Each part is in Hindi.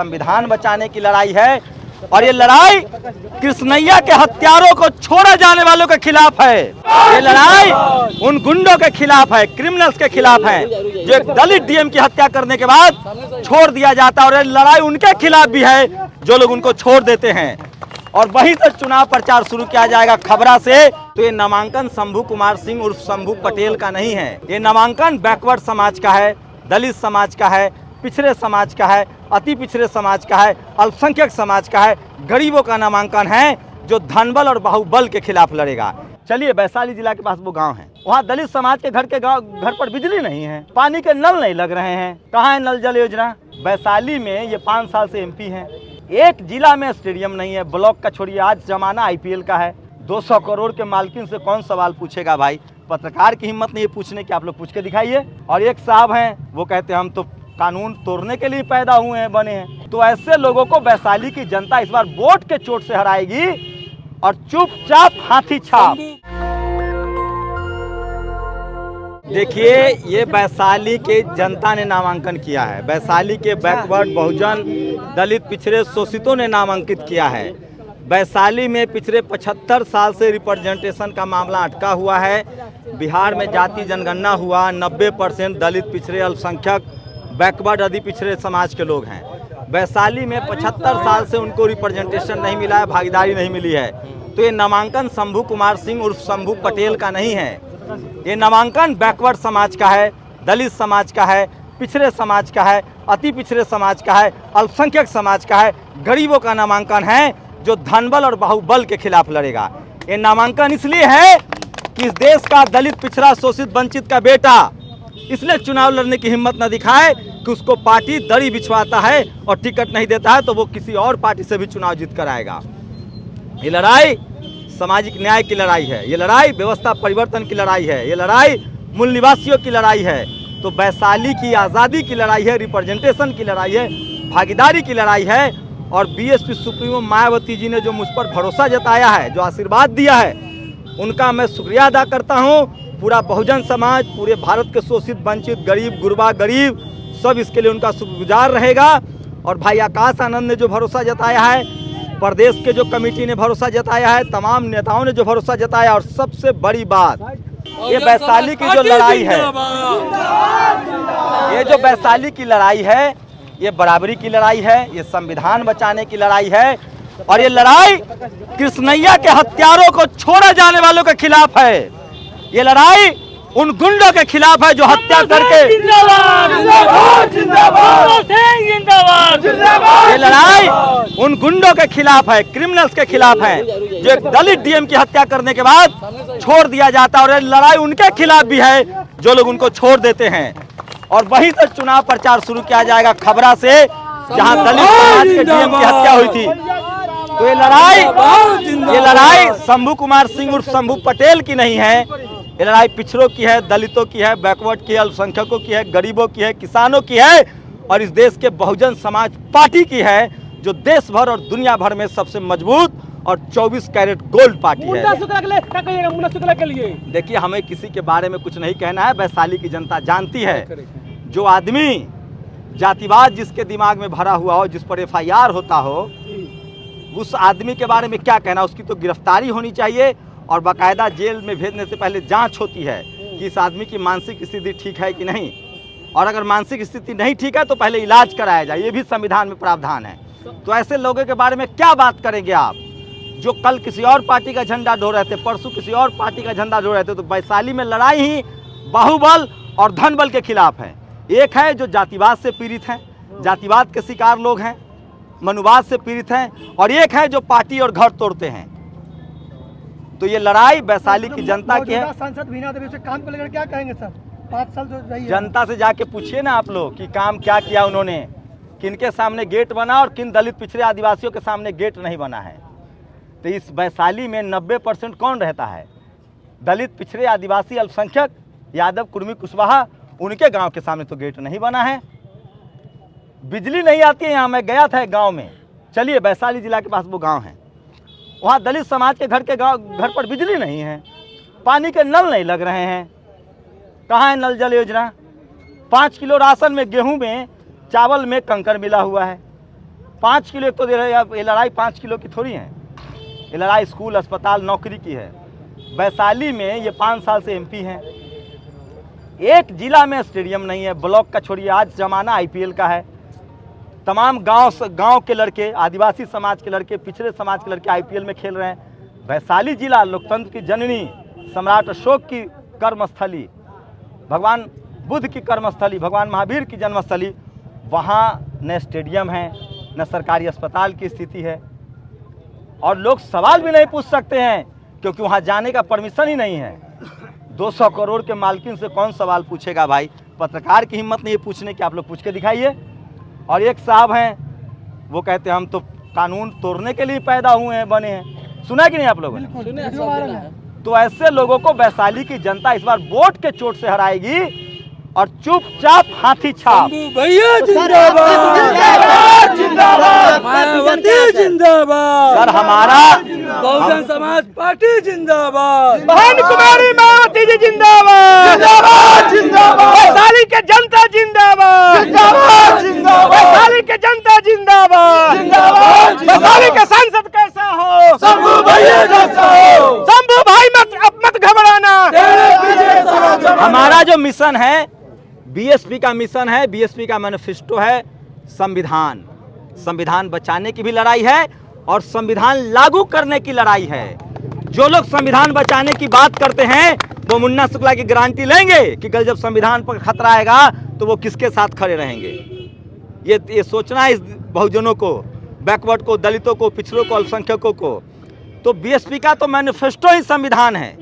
संविधान बचाने की लड़ाई है और ये लड़ाई कृष्णैया के हत्यारों को छोड़ा जाने वालों के खिलाफ है। ये लड़ाई उन गुंडों के खिलाफ है, क्रिमिनल्स के खिलाफ है जो एक दलित डीएम की हत्या करने के बाद छोड़ दिया जाता है। और ये लड़ाई उनके खिलाफ भी है जो लोग उनको छोड़ देते हैं। और वहीं से चुनाव प्रचार शुरू किया जाएगा खबरा से। तो ये नामांकन शंभू कुमार सिंह उर्फ शंभू पटेल का नहीं है, ये नामांकन बैकवर्ड समाज का है, दलित समाज का है, पिछड़े समाज का है, अति पिछड़े समाज का है, अल्पसंख्यक समाज का है, गरीबों का नामांकन है जो धनबल और बाहुबल के खिलाफ लड़ेगा। चलिए, वैशाली जिला के पास वो गांव है, वहाँ दलित समाज के घर पर बिजली नहीं है, पानी के नल नहीं लग रहे हैं। कहाँ है नल जल योजना? वैशाली में ये 5 साल से एमपी हैं। एक जिला में स्टेडियम नहीं है, ब्लॉक का छोड़िए, आज जमाना आईपीएल का है। 200 करोड़ के मालकिन से कौन सवाल पूछेगा भाई? पत्रकार की हिम्मत नहीं है पूछने की, आप लोग पूछ के दिखाइए। और एक साहब हैं, वो कहते हैं हम तो कानून तोड़ने के लिए पैदा हुए हैं, बने हैं। तो ऐसे लोगों को वैशाली की जनता इस बार वोट के चोट से हराएगी और चुपचाप हाथी छाप। देखिए, ये वैशाली के जनता ने नामांकन किया है, वैशाली के बैकवर्ड बहुजन दलित पिछड़े शोषितों ने नामांकित किया है। वैशाली में पिछले 75 साल से रिप्रेजेंटेशन का मामला अटका हुआ है। बिहार में जाति जनगणना हुआ, 90% दलित पिछड़े अल्पसंख्यक बैकवर्ड अति पिछड़े समाज के लोग हैं। वैशाली में 75 साल से उनको रिप्रेजेंटेशन नहीं मिला है, भागीदारी नहीं मिली है। तो ये नामांकन शंभू कुमार सिंह उर्फ शंभू पटेल का नहीं है, ये नामांकन बैकवर्ड समाज का है, दलित समाज का है, पिछड़े समाज का है, अति पिछड़े समाज का है, अल्पसंख्यक समाज का है, गरीबों का नामांकन है जो धनबल और बाहुबल के खिलाफ लड़ेगा। ये नामांकन इसलिए है कि इस देश का दलित पिछड़ा शोषित वंचित का बेटा इसलिए चुनाव लड़ने की हिम्मत न दिखाए कि उसको पार्टी दड़ी बिछवाता है और टिकट नहीं देता है तो वो किसी और पार्टी से भी चुनाव जीत कर आएगा। ये लड़ाई सामाजिक न्याय की लड़ाई है, ये लड़ाई व्यवस्था परिवर्तन की लड़ाई है, ये लड़ाई मूल निवासियों की लड़ाई है। तो वैशाली की आज़ादी की लड़ाई है, रिप्रेजेंटेशन की लड़ाई है, भागीदारी की लड़ाई है। और बीएसपी सुप्रीमो मायावती जी ने जो मुझ पर भरोसा जताया है, जो आशीर्वाद दिया है, उनका मैं शुक्रिया अदा करता हूँ। पूरा बहुजन समाज, पूरे भारत के शोषित वंचित गरीब गुरबा गरीब सब इसके लिए उनका शुक्रगुजार रहेगा। और भाई आकाश आनंद ने जो भरोसा जताया है, प्रदेश के जो कमेटी ने भरोसा जताया है, तमाम नेताओं ने जो भरोसा जताया, और सबसे बड़ी बात ये वैशाली की जो लड़ाई है, ये जो वैशाली की लड़ाई है, ये बराबरी की लड़ाई है, ये संविधान बचाने की लड़ाई है। और ये लड़ाई कृष्णैया के हत्यारों को छोड़ा जाने वालों के खिलाफ है। ये लड़ाई उन गुंडों के खिलाफ है जो हत्या करके, ये लड़ाई उन गुंडों के खिलाफ है, क्रिमिनल्स के खिलाफ है जो एक दलित डीएम की हत्या करने के बाद छोड़ दिया जाता है। और ये लड़ाई उनके खिलाफ भी है जो लोग उनको छोड़ देते हैं। और वहीं से चुनाव प्रचार शुरू किया जाएगा खबरा से, जहां दलित समाज के डीएम की हत्या हुई थी। तो ये लड़ाई शंभू कुमार सिंह उर्फ शंभू पटेल की नहीं है, ये लड़ाई पिछड़ों की है, दलितों की है, बैकवर्ड की है, अल्पसंख्यकों की है, गरीबों की है, किसानों की है और इस देश के बहुजन समाज पार्टी की है, जो देश भर और दुनिया भर में सबसे मजबूत और 24 कैरेट गोल्ड पार्टी है। देखिए, हमें किसी के बारे में कुछ नहीं कहना है, वैशाली की जनता जानती है। जो आदमी जातिवाद जिसके दिमाग में भरा हुआ हो, जिस पर FIR होता हो, उस आदमी के बारे में क्या कहना। उसकी तो गिरफ्तारी होनी चाहिए और बाकायदा जेल में भेजने से पहले जांच होती है कि इस आदमी की मानसिक स्थिति ठीक है कि नहीं, और अगर मानसिक स्थिति नहीं ठीक है तो पहले इलाज कराया जाए, ये भी संविधान में प्रावधान है। तो ऐसे लोगों के बारे में क्या बात करेंगे आप, जो कल किसी और पार्टी का झंडा ढो रहे थे, परसों किसी और पार्टी का झंडा ढो रहे थे। तो वैशाली में लड़ाई ही बाहुबल और धनबल के खिलाफ है। एक है जो जातिवाद से पीड़ित हैं, जातिवाद के शिकार लोग हैं, मनुवाद से पीड़ित हैं, और एक है जो पार्टी और घर तोड़ते हैं। तो ये लड़ाई वैशाली की जनता की है। सांसद बीना देवी से काम को लेकर क्या कहेंगे सर? 5 साल जो रही है, जनता से जाके पूछिए ना आप लोग कि काम क्या किया उन्होंने, किनके सामने गेट बना और किन दलित पिछड़े आदिवासियों के सामने गेट नहीं बना है। तो इस वैशाली में 90% कौन रहता है? दलित पिछड़े आदिवासी अल्पसंख्यक यादव कुर्मी कुशवाहा, उनके गांव के सामने तो गेट नहीं बना है। बिजली नहीं आती है यहाँ, मैं गया था गांव में। चलिए, वैशाली जिला के पास वो गांव है, वहाँ दलित समाज के घर पर बिजली नहीं है, पानी के नल नहीं लग रहे हैं। कहाँ है नल जल योजना? 5 किलो राशन में, गेहूं में, चावल में कंकर मिला हुआ है। 5 किलो एक तो दे रहे हैं। ये लड़ाई 5 किलो की थोड़ी है, ये लड़ाई स्कूल, अस्पताल, नौकरी की है। वैशाली में ये 5 साल से एमपी हैं, एक जिला में स्टेडियम नहीं है, ब्लॉक का छोड़िए, आज जमाना आईपीएल का है। तमाम गांव के लड़के, आदिवासी समाज के लड़के, पिछड़े समाज के लड़के आईपीएल में खेल रहे हैं। वैशाली जिला लोकतंत्र की जननी, सम्राट अशोक की कर्मस्थली, भगवान बुद्ध की कर्मस्थली, भगवान महावीर की जन्मस्थली, वहाँ न स्टेडियम है, न सरकारी अस्पताल की स्थिति है, और लोग सवाल भी नहीं पूछ सकते हैं क्योंकि वहाँ जाने का परमिशन ही नहीं है। 200 करोड़ के मालकिन से कौन सवाल पूछेगा भाई? पत्रकार की हिम्मत नहीं है पूछने की, आप लोग पूछ के दिखाइए। और एक साहब हैं, वो कहते हैं हम तो कानून तोड़ने के लिए पैदा हुए हैं, बने हैं। सुना कि नहीं आप लोगों ने? तो ऐसे लोगों को वैशाली की जनता इस बार वोट के चोट से हराएगी और चुपचाप हाथी छाप। भैया जिंदाबाद, जिंदाबाद, मायावती जिंदाबाद, सर हमारा बहुजन समाज पार्टी जिंदाबाद, बहन कुमारी मायावती जी जिंदाबाद, जिंदाबाद, जिंदाबाद, वैशाली के जनता जिंदाबाद, जिंदाबाद, जिंदाबाद, वैशाली के जनता जिंदाबाद, जिंदाबाद, वैशाली का सांसद कैसा हो? शंभू भैया जैसा हो, शंभू भाई मत घबराना। हमारा जो मिशन है, बीएसपी का मिशन है, बीएसपी का मैनिफेस्टो है, संविधान। संविधान बचाने की भी लड़ाई है और संविधान लागू करने की लड़ाई है। जो लोग संविधान बचाने की बात करते हैं वो मुन्ना शुक्ला की गारंटी लेंगे कि कल जब संविधान पर खतरा आएगा तो वो किसके साथ खड़े रहेंगे। ये सोचना है इस बहुजनों को, बैकवर्ड को, दलितों को, पिछड़ों को, अल्पसंख्यकों को। तो बीएसपी का तो मैनिफेस्टो ही संविधान है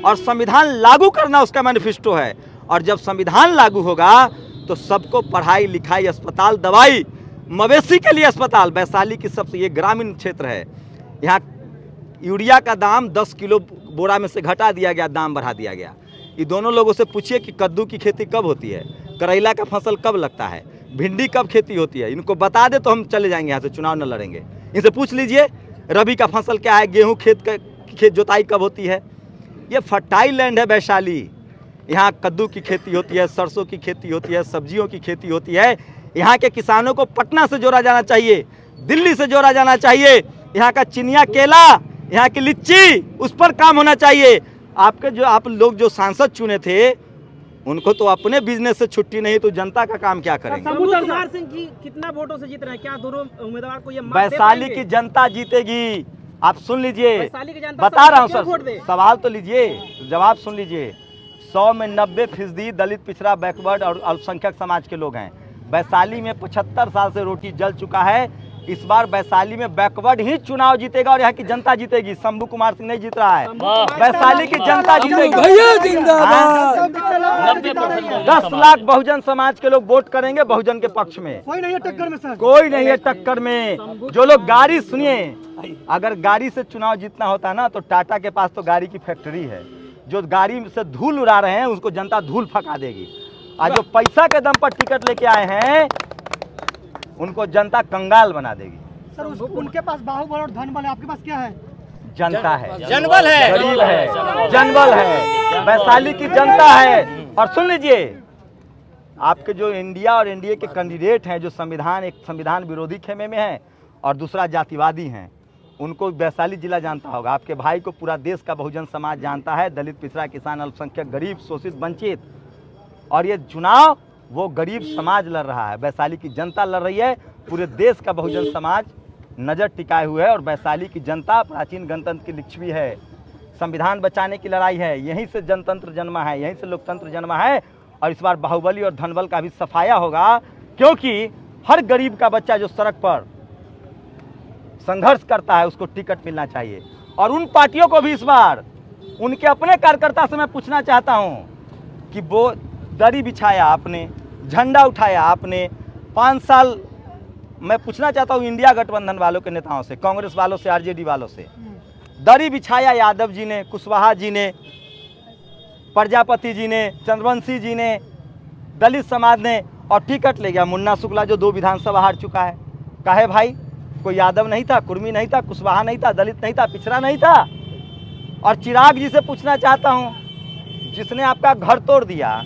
और संविधान लागू करना उसका मैनिफेस्टो है। और जब संविधान लागू होगा तो सबको पढ़ाई लिखाई, अस्पताल, दवाई, मवेशी के लिए अस्पताल। वैशाली की सबसे, ये ग्रामीण क्षेत्र है, यहाँ यूरिया का दाम 10 किलो बोरा में से घटा दिया गया, दाम बढ़ा दिया गया। ये दोनों लोगों से पूछिए कि कद्दू की खेती कब होती है, करेला का फसल कब लगता है, भिंडी कब खेती होती है। इनको बता दे तो हम चले जाएंगे यहाँ से, चुनाव न लड़ेंगे। इनसे पूछ लीजिए रबी का फसल क्या है, गेहूँ खेत जोताई कब होती है। ये फर्टाइल लैंड है वैशाली, यहाँ कद्दू की खेती होती है, सरसों की खेती होती है, सब्जियों की खेती होती है। यहाँ के किसानों को पटना से जोड़ा जाना चाहिए, दिल्ली से जोड़ा जाना चाहिए। यहाँ का चिनिया केला, यहाँ की लिच्ची, उस पर काम होना चाहिए। आप लोग जो सांसद चुने थे उनको तो अपने बिजनेस से छुट्टी नहीं, तो जनता का काम क्या करेंगे? कुमार सिंह जी कितना वोटों से जीत रहे हैं? क्या दोनों उम्मीदवार को ये मत दे वैशाली पाएंगे? की जनता जीतेगी। आप सुन लीजिए, वैशाली की जनता बता रहा हूँ क्यों वोट सर, दे? सवाल तो लीजिए, जवाब सुन लीजिए। 100 में 90% दलित, पिछड़ा, बैकवर्ड और अल्पसंख्यक समाज के लोग हैं। वैशाली में 75 साल से रोटी जल चुका है। इस बार वैशाली में बैकवर्ड ही चुनाव जीतेगा और यहाँ की जनता जीतेगी। शंभू कुमार सिंह नहीं जीत रहा है, वैशाली की जनता जीतेगी। भैया जिंदाबाद, 10 लाख बहुजन समाज के लोग वोट करेंगे बहुजन के पक्ष में। कोई नहीं है टक्कर में सर, कोई नहीं है टक्कर में। जो लोग गाड़ी, सुनिए, अगर गाड़ी से चुनाव जीतना होता ना तो टाटा के पास तो गाड़ी की फैक्ट्री है। जो गाड़ी से धूल उड़ा रहे हैं उसको जनता धूल फका देगी। आज जो पैसा के दम पर टिकट लेके आए हैं उनको जनता कंगाल बना देगी। सर उनके पास बाहुबल और धन बल है, आपके पास क्या है? जनता है, जनबल है, गरीब है, जनबल है, वैशाली की जनता है। और सुन लीजिए, आपके जो इंडिया और एनडीए के कैंडिडेट हैं, जो एक संविधान विरोधी खेमे में हैं और दूसरा जातिवादी हैं, उनको वैशाली जिला जानता होगा। आपके भाई को पूरा देश का बहुजन समाज जानता है, दलित, पिछड़ा, किसान, अल्पसंख्यक, गरीब, शोषित, वंचित। और ये चुनाव वो गरीब समाज लड़ रहा है, वैशाली की जनता लड़ रही है। पूरे देश का बहुजन समाज नज़र टिकाए हुए है और वैशाली की जनता प्राचीन गणतंत्र की लिच्छवी है। संविधान बचाने की लड़ाई है, यहीं से जनतंत्र जन्मा है, यहीं से लोकतंत्र जन्मा है। और इस बार बाहुबली और धनबल का भी सफाया होगा, क्योंकि हर गरीब का बच्चा जो सड़क पर संघर्ष करता है उसको टिकट मिलना चाहिए। और उन पार्टियों को भी इस बार उनके अपने कार्यकर्ता से मैं पूछना चाहता हूं कि वो दरी बिछाया आपने, झंडा उठाया आपने 5 साल। मैं पूछना चाहता हूं इंडिया गठबंधन वालों के नेताओं से, कांग्रेस वालों से, आरजेडी वालों से, दरी बिछाया यादव जी ने, कुशवाहा जी ने, प्रजापति जी ने, चंद्रवंशी जी ने, दलित समाज ने, और टिकट ले गया मुन्ना शुक्ला जो 2 विधानसभा हार चुका है। काहे भाई? कोई यादव नहीं था, कुर्मी नहीं था, कुशवाहा नहीं था, दलित नहीं था, पिछड़ा नहीं था। और चिराग जी से पूछना चाहता हूं, जिसने आपका घर तोड़ दिया,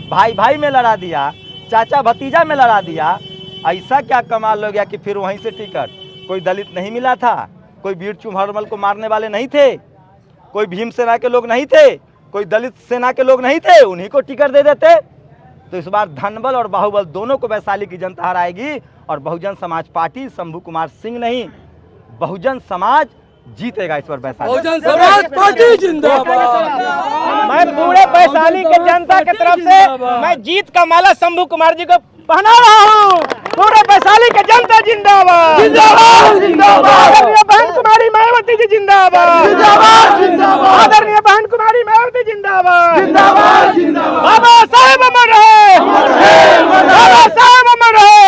भाई भाई में लड़ा दिया, चाचा भतीजा में लड़ा दिया, ऐसा क्या कमाल हो गया कि फिर वहीं से टिकट? कोई दलित नहीं मिला था, कोई वीर चुम्हड़मल को मारने वाले नहीं थे, कोई भीम सेना के लोग नहीं थे, कोई दलित सेना के लोग नहीं थे, उन्हीं को टिकट दे देते। तो इस बार धनबल और बाहुबल दोनों को वैशाली की जनता हराएगी और बहुजन समाज पार्टी शंभू कुमार सिंह नहीं, बहुजन समाज जीतेगा इस बार वैशाली। बहुजन समाज पार्टी जिंदाबाद। मैं पूरे वैशाली के जनता की तरफ से मैं जीत का माला शंभू कुमार जी को पहना रहा हूँ। पूरे वैशाली के जनता जिंदाबाद जिंदाबाद जिंदाबाद। आदरणीय बहन कुमारी मायावती जी जिंदाबाद जिंदाबाद जिंदाबाद। आदरणीय बहन कुमारी मायावती जिंदाबाद जिंदाबाद जिंदाबाद। बाबा साहेब अमर रहे, बाबा साहेब अमर रहे,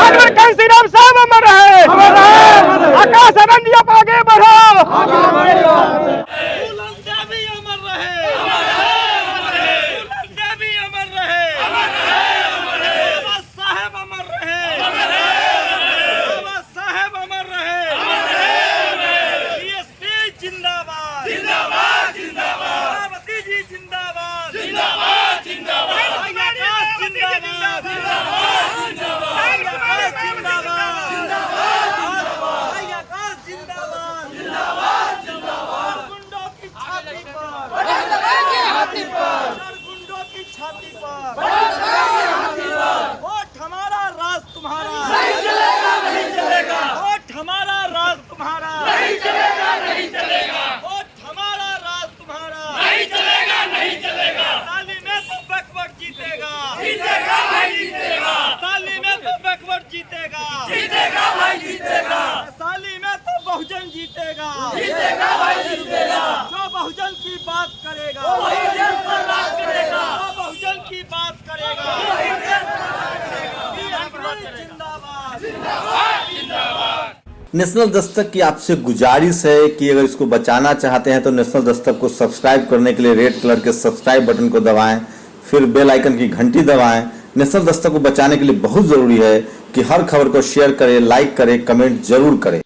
अमर कांसीराम साहब अमर रहे, आकाश आनंद आप आगे बढ़ो। जो बहुजन की बात करेगा, जो बहुजन की बात करेगा, नेशनल दस्तक की आपसे गुजारिश है कि अगर इसको बचाना चाहते हैं तो नेशनल दस्तक को सब्सक्राइब करने के लिए रेड कलर के सब्सक्राइब बटन को दबाएं, फिर बेल आइकन की घंटी दबाएं। नेशनल दस्तक को बचाने के लिए बहुत जरूरी है कि हर खबर को शेयर करें, लाइक करें, कमेंट जरूर करें।